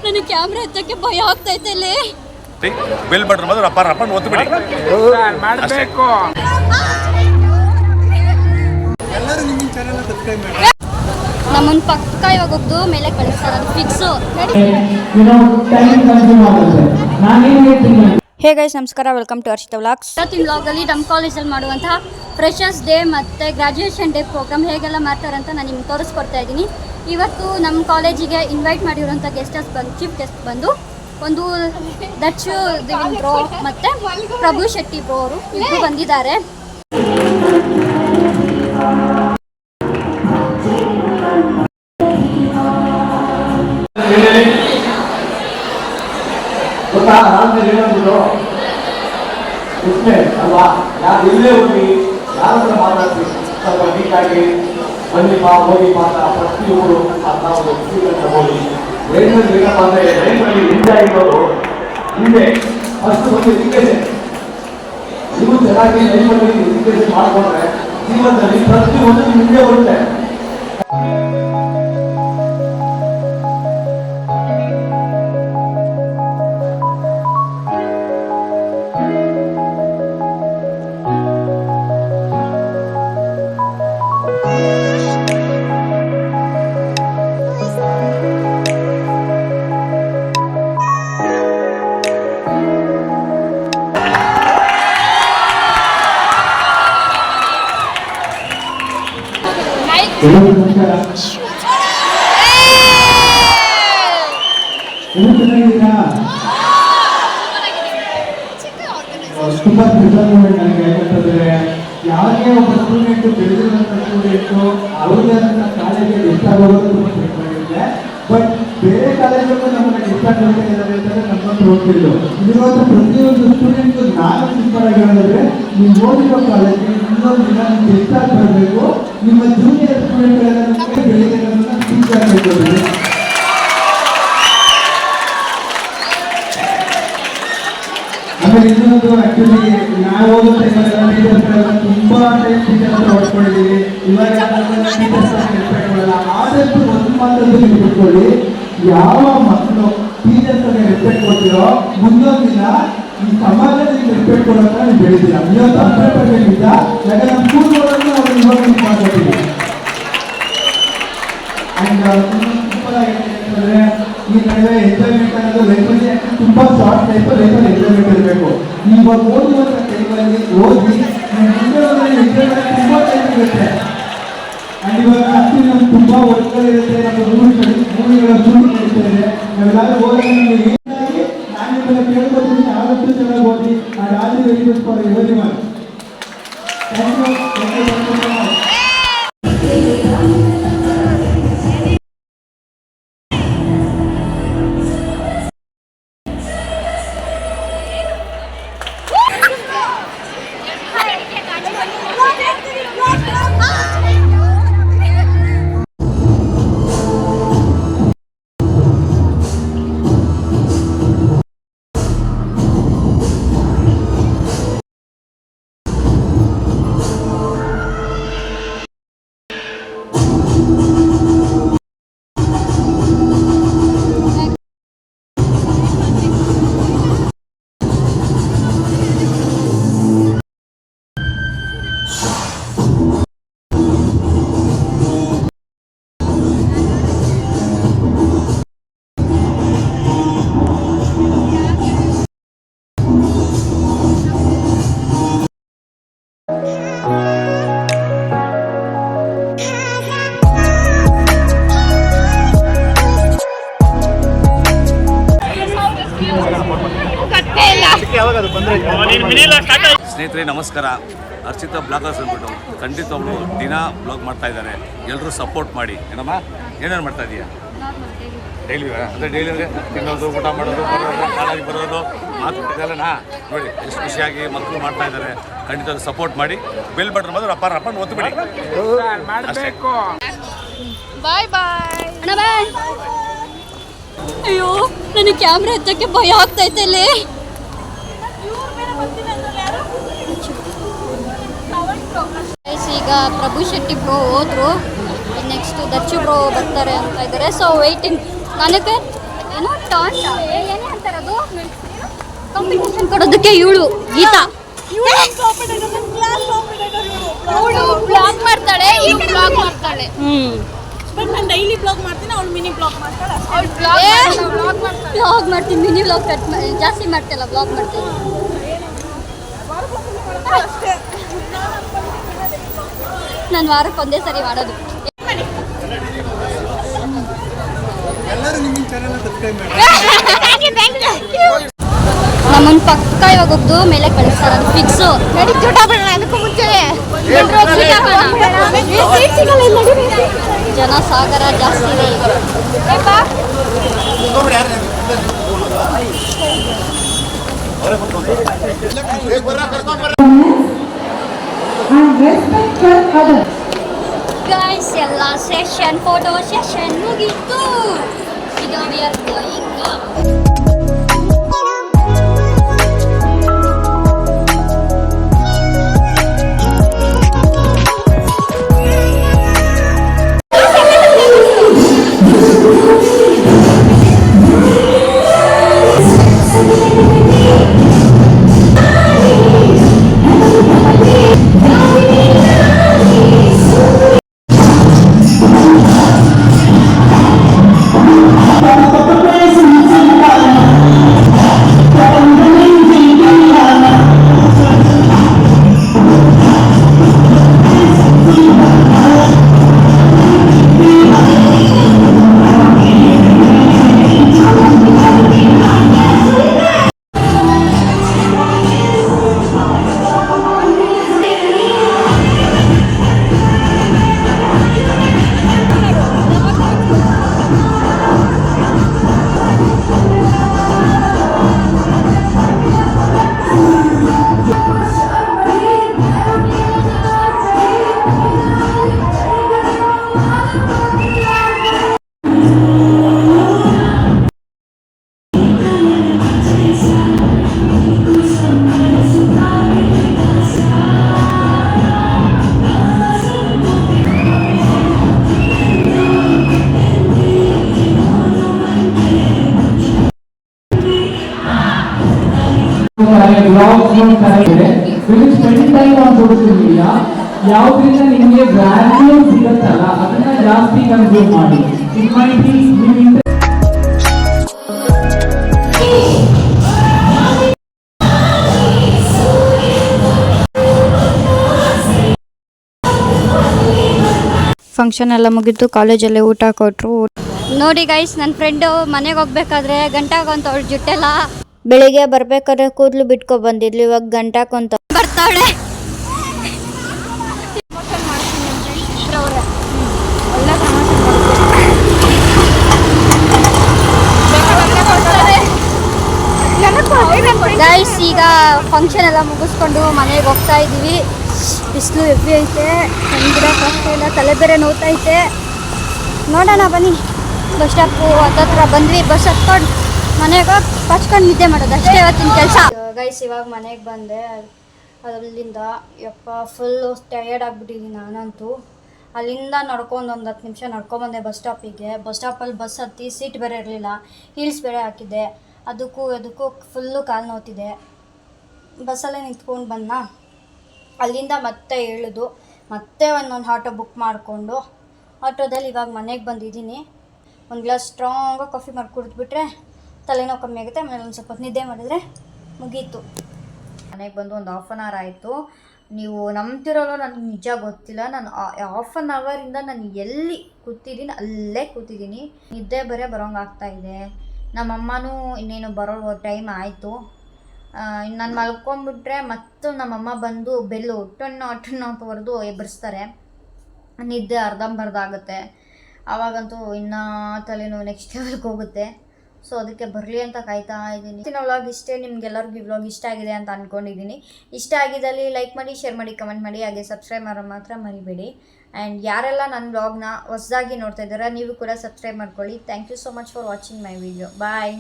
ನನಗೆ ಕ್ಯಾಮ್ರಾ ಎತ್ತಕ್ಕೆ ಭಯ ಆಗ್ತೈತೆ ಇಲ್ಲಿ. ಬೆಲ್ ಬಟನ್ ಬಂದ್ರೆ ರಪ್ಪ ಒತ್ತು ಬಿಡಿ. ಮಾಡಬೇಕು. ಎಲ್ಲರೂ ನಿಮ್ಮ ಚಾನೆಲ್ ಸಬ್ಸ್ಕ್ರೈಬ್ ಮಾಡಿ. ನಮ್ಮನ್ನ ಪಕ್ಕ ಇವಾಗ ಹೋಗ್ದು ಮೇಲೆ ಕಳಿಸ್ತಾರೆ, ಅದು ಫಿಕ್ಸು. ಹೇ ಗೈಸ್, ನಮಸ್ಕಾರ, ವೆಲ್ಕಮ್ ಟು ಹರ್ಷಿತಾ ವ್ಲಾಗ್ಸ್. ಇವತ್ತಿನ ವ್ಲಾಗಲ್ಲಿ ನಮ್ಮ ಕಾಲೇಜಲ್ಲಿ ಮಾಡುವಂತಹ ಫ್ರೆಷರ್ಸ್ ಡೇ ಮತ್ತು ಗ್ರ್ಯಾಜುಯೇಷನ್ ಡೇ ಪ್ರೋಗ್ರಾಮ್ ಹೇಗೆಲ್ಲ ಮಾಡ್ತಾರೆ ಅಂತ ನಾನು ನಿಮ್ಗೆ ತೋರಿಸ್ಕೊಡ್ತಾ ಇದ್ದೀನಿ. ಇವತ್ತು ನಮ್ಮ ಕಾಲೇಜಿಗೆ ಇನ್ವೈಟ್ ಮಾಡಿರುವಂಥ ಚೀಫ್ ಗೆಸ್ಟ್ ಬಂದು ಒಂದು ದಕ್ಷು ದಿವಿನ್ ಬ್ರೋ ಮತ್ತು ಪ್ರಭು ಶೆಟ್ಟಿ ಬ್ರೋ ಅವರು ಇಬ್ಬರು ಬಂದಿದ್ದಾರೆ. ಅಲ್ವಾ, ಯಾರು ಇಲ್ಲೇ ಹೋಗಿ ಯಾರ ಹತ್ರ ಮಾತಾಡ್ತೀವಿ ಸ್ವಲ್ಪ ನೀಟಾಗಿ ಬನ್ನಿಪ್ಪ ಹೋಗಿಪ್ಪ ಅಂತ ಪ್ರತಿಯೊಬ್ಬರು ನಾವು ತಗೊಳ್ಳಿ. ರೈಲ್ನಲ್ಲಿ ಏನಪ್ಪ ಅಂದರೆ ರೈಲ್ನಲ್ಲಿ ಹಿಂದೆ ಇರೋರು ಹಿಂದೆ ಫಸ್ಟ್ ಒಂದು ಎಜುಕೇಶನ್, ನೀವು ಚೆನ್ನಾಗಿ ರೈಲ್ನಲ್ಲಿ ಎಜುಕೇಶನ್ ಮಾಡಿಕೊಂಡ್ರೆ ಜೀವನದಲ್ಲಿ ಪ್ರತಿಯೊಂದು ಹಿಂದೆ ಬರುತ್ತೆ. ತುಂಬಾ ಸ್ಪೆಷಲ್ ಮೂಮೆಂಟ್ ನನಗೆ ಯಾಕಂತಂದ್ರೆ ಯಾರಿಗೆ ಒಬ್ಬ ಸ್ಟೂಡೆಂಟ್ ಬೆಳೆದಿರುವಂತ ಸ್ಟೂಡೆಂಟು ಅವ್ರಿಗೆ ಕಾಲೇಜಿಗೆ ಇಷ್ಟ ಆಗೋದು ತುಂಬಾ ಬೇಕಾಗಿರುತ್ತೆ. ಬಟ್ ಬೇರೆ ಕಾಲೇಜಲ್ಲೂ ನಮ್ಮನ್ನ ಇಷ್ಟ ಆಗ್ತಾ ಇದ್ದಾರೆ ಅಂತಂದ್ರೆ ನಮ್ಮನ್ನು ಹೋಗ್ತಿದ್ದು ಇಲ್ಲಿರುವಂಥ ಪ್ರತಿಯೊಂದು ಸ್ಟೂಡೆಂಟ್ ನಾನು ಇನ್ಸ್ಪೈರ್ ಆಗಿರೋದಂದ್ರೆ ನೀವು ಓದಿರೋ ಕಾಲೇಜಿಗೆ ಇನ್ನೊಂದು ದಿನ ನಿಮ್ಗೆ ಇಷ್ಟ ಬರಬೇಕು. ನಿಮ್ಮ ಜೂನಿಯರ್ ಸ್ಟೂಡೆಂಟ್ಗಳೆಲ್ಲ ನಿಮಗೆ ಬೆಳೆದಿರೋದನ್ನ ಟೀಚ್ ಆಗಬೇಕು. ಆಮೇಲೆ ಇನ್ನೊಂದು ಆಕ್ಚುಲಿ ನಾವು ಓದೋ ಟೈಮಲ್ಲೆಲ್ಲ ಟೀಚರ್ಸ್ಗಳೆಲ್ಲ ತುಂಬಾ ಟೈಮ್ ಟೀಚರ್ ಹತ್ರ ಹೊಡ್ಕೊಂಡಿದ್ದೀವಿ. ಇವಾಗ ಟೀಚರ್ಸ್ ರೆಸ್ಪೆಕ್ಟ್ ಮಾಡಲ್ಲ. ಆದಷ್ಟು ಒಂದು ಮಾತನ್ನು ನೆನಪಿಟ್ಕೊಳ್ಳಿ, ಯಾವ ಮಕ್ಕಳು ಟೀಚರ್ಸ್ ಅನ್ನು ರೆಸ್ಪೆಕ್ಟ್ ಕೊಡ್ತೀರೋ ಮುಂದೊಂದು ದಿನ ಈ ಸಮಾಜದಲ್ಲಿ ರೆಸ್ಪೆಕ್ಟ್ ಕೊಡೋಕೆ ನೀವು ಬೆಳಿತೀರಾ. ಇವತ್ತು 100% ನಿಜ. ಯಾಕಂದ್ರೆ ನಮ್ಮ ಸ್ಕೂಲ್ಗಳನ್ನು ನಾವು ಇವಾಗ ಮಾಡ್ಕೊತೀವಿ. ಅಂಡ್ ಸೂಪರ್ ಆಗಿರ್ತದೆ. ಈ ನಡುವೆ ಎಂಜಾಯ್ಮೆಂಟ್ ಅನ್ನೋದು ಲೈಫಲ್ಲಿ ತುಂಬಾ ಶಾರ್ಟ್ ಟೈಪ್ ಲೈಫಲ್ಲಿ ಎಂಜಾಯ್ಮೆಂಟ್ ಇರಬೇಕು. ಇವಾಗ ಓದುವಂಥ ಟೈಮಲ್ಲಿ ಓದಿ ಮುಂದೆ ಎಂಜಾಯ್ಮೆಂಟ್ ತುಂಬಾ ಟೈಮ್ ಇರುತ್ತೆ. ಅಂಡ್ ಇವಾಗ ಆಕ್ಚುಲಿ ನಮ್ಗೆ ತುಂಬಾ ವರ್ಕ್ಗಳಿರುತ್ತೆ. ನಮ್ಮ ಮೂವಿಗಳ ಶೂಟಿಂಗ್ ನಡೀತಾ ಇದೆ. ನಾವೆಲ್ಲರೂ ಓದೋದು ನಮಗೆ ಏನಾಗಿ ನಾನು ನಿಮ್ಮನ್ನ ಕೇಳ್ಕೊತೀನಿ, ಆದಷ್ಟು ಚೆನ್ನಾಗಿ ಓದಿ. And all the very best for everyone. Thank you. ಸ್ನೇಹಿತರೆ ನಮಸ್ಕಾರ. ಹರ್ಷಿತಾ ಬ್ಲಾಗರ್ಸ್ ಅಂದ್ಬಿಟ್ಟು ಖಂಡಿತವಾಗ್ಲೂ ದಿನ ಬ್ಲಾಗ್ ಮಾಡ್ತಾ ಇದ್ದಾರೆ. ಎಲ್ಲರೂ ಸಪೋರ್ಟ್ ಮಾಡಿ. ಏನಮ್ಮ ಏನೇನು ಮಾಡ್ತಾ ಇದೀಯಾ? ಡೈಲಿ ಅಂದರೆ ಡೈಲಿ ಅಂದರೆ ತಿನ್ನೋದು, ಊಟ ಮಾಡೋದು, ಕಾಲೇಜಿಗೆ ಬರೋದು, ಮಾತು ಇದೆಲ್ಲ ನೋಡಿ ಎಷ್ಟು ಖುಷಿಯಾಗಿ ಮಕ್ಕಳು ಮಾಡ್ತಾ ಇದ್ದಾರೆ. ಖಂಡಿತ ಸಪೋರ್ಟ್ ಮಾಡಿ. ಬೆಲ್ ಬಟನ್ ಬಂದ್ರೆ ರಪ್ಪ ಒತ್ತು ಬಿಡಿ. ಮಾಡಬೇಕು. ಬಾಯ್ ಬಾಯ್ ಅಣ್ಣ, ಬಾಯ್. ಅಯ್ಯೋ, ನನಗೆ ಕ್ಯಾಮ್ರಾ ಎತ್ತಕ್ಕೆ ಭಯ ಆಗ್ತೈತೆ ಇಲ್ಲಿ. ಈಗ ಪ್ರಭು ಶೆಟ್ಟಿ ಬ್ರೋ ಹೋದ್ರು, ನೆಕ್ಸ್ಟ್ ದರ್ಶು ಬ್ರೋ ಬರ್ತಾರೆ ಅಂತ ಇದ್ದಾರೆ. So waiting. ನನಗೆ ಏನೋ ಟಾಂಟ ಏನೇ ಅಂತಾರದು ಕಾಂಪಿಟೇಷನ್ ಕೊಡೋದಕ್ಕೆ ಇವಳು ಗೀತಾ ಅವಳು ಬ್ಲಾಗ್ ಮಾಡ್ತಾಳೆ ಇವಳು ಬ್ಲಾಗ್ ಮಾಡ್ತಾಳೆ ಬಟ್ ನಾನು ಡೈಲಿ ಬ್ಲಾಗ್ ಮಾಡ್ತೀನಿ ಅವಳು ಮಿನಿ ಬ್ಲಾಗ್ ಮಾಡ್ತಾಳೆ ಅವಳು ಬ್ಲಾಗ್ ಮಾಡ್ತೀನಿ ಮಿನಿ ಬ್ಲಾಗ್ ಜಾಸ್ತಿ ಮಾಡ್ತಿಲ್ಲ ಬ್ಲಾಗ್ ಮಾಡ್ತೀನಿ ನಾನು ವಾರಕ್ಕೆ ಒಂದೇ ಸರಿ ಮಾಡೋದು ಎಲ್ಲರೂ ನಿಮ್ಮ ಚಾನೆಲ್ ಸಬ್ಸ್ಕ್ರೈಬ್ ಮಾಡಿ ನಮ್ಮನ್ನ ಪಕ್ಕ ಇವಾಗ ಒಬ್ದು ಮೇಲೆ ಕಳಿಸ್ತಾರೆ ಅದು ಫಿಕ್ಸು ಅದಕ್ಕೂ ಮುಂಚೆ ಜನ ಸಾಗರ ಜಾಸ್ತಿ ಇದೆ ಈಗ ಗೈಸ್ ಎಲ್ಲ ಸೆಷನ್ ಫೋಟೋ ಸೆಷನ್ ಮುಗೀತು ಈಗ we are going up. Spend time on social media ಯಾವ್ದ್ರಿಂದ ನಿಮಗೆ ವ್ಯಾಲ್ಯೂ ಸಿಗತ್ತಲ್ಲ ಅದನ್ನ ಜಾಸ್ತಿ ಕನ್ಸ್ಯೂಮ್ ಮಾಡಿ ಇಟ್ ಮೈಟ್ ಬಿ ಫಂಕ್ಷನ್ ಎಲ್ಲ ಮುಗಿದ್ದು ಕಾಲೇಜಲ್ಲೇ ಊಟ ಕೊಟ್ಟರು. ನೋಡಿ ಗೈಸ್, ನನ್ನ ಫ್ರೆಂಡು ಮನೆಗೆ ಹೋಗ್ಬೇಕಾದ್ರೆ ಗಂಟಾಗೊಂತ ಅವಳು ಜುಟ್ಟೆಲ್ಲ ಬೆಳಿಗ್ಗೆ ಬರ್ಬೇಕಾದ್ರೆ ಕೂದಲು ಬಿಟ್ಕೊ ಬಂದಿದ್ಲು, ಇವಾಗ ಗಂಟಾಕೊಂತ ಬರ್ತಾಳೆ. ಗೈಸ್, ಈಗ ಫಂಕ್ಷನ್ ಎಲ್ಲ ಮುಗಿಸ್ಕೊಂಡು ಮನೆಗೆ ಹೋಗ್ತಾ ಇದ್ದೀವಿ. ಬಿಸಿಲು ಹೆವಿ ಐತೆ, ಬಿಡೋಕೆ ಆಗ್ತಾ ಇಲ್ಲ, ತಲೆ ಬೇರೆ ನೋವ್ತೈತೆ. ನೋಡೋಣ ಬನ್ನಿ. ಬಸ್ ಸ್ಟಾಪು ಹತ್ತತ್ರ ಬಂದ್ವಿ, ಬಸ್ ಹತ್ಕೊಂಡು ಮನೆಗೆ ಹೋಗಿ ಪಚ್ಕೊಂಡು ನಿದ್ದೆ ಮಾಡೋದು ಅಷ್ಟೇ ಇವತ್ತಿನ ಕೆಲಸ. ಗೈಸ್, ಇವಾಗ ಮನೆಗೆ ಬಂದೆ. ಅಲ್ಲಿಂದ ಯಪ್ಪ ಫುಲ್ಲು ಟಯರ್ಡ್ ಆಗಿಬಿಟ್ಟಿದ್ದೀನಿ ನಾನಂತೂ. ಅಲ್ಲಿಂದ ನಡ್ಕೊಂಡು ಒಂದು 10 ನಿಮಿಷ ನಡ್ಕೊಂಬಂದೆ ಬಸ್ ಸ್ಟಾಪಿಗೆ. ಬಸ್ ಸ್ಟಾಪಲ್ಲಿ ಬಸ್ ಹತ್ತಿ ಸೀಟ್ ಬೇರೆ ಇರಲಿಲ್ಲ, ಹೀಲ್ಸ್ ಬೇರೆ ಹಾಕಿದ್ದೆ. ಅದಕ್ಕೂ ಫುಲ್ಲು ಕಾಲು ನೋವ್ತಿದೆ. ಬಸ್ಸಲ್ಲೇ ನಿಂತ್ಕೊಂಡು ಬಂದ. ಅಲ್ಲಿಂದ ಮತ್ತೆ ಇಳಿದು ಮತ್ತೆ ಒಂದೊಂದು ಆಟೋ ಬುಕ್ ಮಾಡಿಕೊಂಡು ಆಟೋದಲ್ಲಿ ಇವಾಗ ಮನೆಗೆ ಬಂದಿದ್ದೀನಿ. ಒಂದು ಗ್ಲಾಸ್ ಸ್ಟ್ರಾಂಗಾಗಿ ಕಾಫಿ ಮಾಡಿ ಕುಡಿದ್ಬಿಟ್ರೆ ತಲೆನೋವು ಕಮ್ಮಿ ಆಗುತ್ತೆ. ಆಮೇಲೆ ಒಂದು ಸ್ವಲ್ಪ ನಿದ್ದೆ ಮಾಡಿದರೆ ಮುಗೀತು. ಮನೆಗೆ ಬಂದು ಒಂದು 1/2 hour ಆಯಿತು. ನೀವು ನಂಬ್ತಿರೋಲ್ಲ, ನನಗೆ ನಿಜ ಗೊತ್ತಿಲ್ಲ. ನಾನು 1/2 hour ನಾನು ಎಲ್ಲಿ ಕೂತಿದ್ದೀನಿ ಅಲ್ಲೇ ಕೂತಿದ್ದೀನಿ. ನಿದ್ದೆ ಬರೋಂಗೆ ಆಗ್ತಾಯಿದೆ. ನಮ್ಮಮ್ಮನೂ ಇನ್ನೇನು ಬರೋ ಟೈಮ್ ಆಯಿತು. ನಾನು ಮಲ್ಕೊಂಡ್ಬಿಟ್ರೆ ಮತ್ತು ನಮ್ಮಮ್ಮ ಬಂದು ಬೆಲ್ಲು ಟೊಣ್ಣ ಅಂತ ಹೊಡೆದು ಎಬ್ಬರಿಸ್ತಾರೆ. ನಿದ್ದೆ ಅರ್ಧಂಬರ್ಧ ಆಗುತ್ತೆ. ಆವಾಗಂತೂ ಇನ್ನೂ ತಲೆನೋವು ನೆಕ್ಸ್ಟ್ ಲೆವೆಲ್ಗೆ ಹೋಗುತ್ತೆ. ಸೊ ಅದಕ್ಕೆ ಬರಲಿ ಅಂತ ಕಾಯ್ತಾ ಇದ್ದೀನಿ. ಇವತ್ತಿನ ವ್ಲಾಗ್ ಇಷ್ಟೇ. ನಿಮ್ಗೆಲ್ಲರಿಗೂ ಈ ವ್ಲಾಗ್ ಇಷ್ಟ ಆಗಿದೆ ಅಂತ ಅಂದ್ಕೊಂಡಿದ್ದೀನಿ. ಇಷ್ಟ ಆಗಿದ್ದಲ್ಲಿ ಲೈಕ್ ಮಾಡಿ, ಶೇರ್ ಮಾಡಿ, ಕಮೆಂಟ್ ಮಾಡಿ, ಹಾಗೆ ಸಬ್ಸ್ಕ್ರೈಬ್ ಮಾಡೋದು ಮಾತ್ರ ಮರಿಬೇಡಿ. ಆ್ಯಂಡ್ ಯಾರೆಲ್ಲ ನನ್ನ ವ್ಲಾಗ್ನ ಹೊಸದಾಗಿ ನೋಡ್ತಾ ಇದ್ದೀರಾ, ನೀವು ಕೂಡ ಸಬ್ಸ್ಕ್ರೈಬ್ ಮಾಡ್ಕೊಳ್ಳಿ. Thank you so much for watching my video. Bye.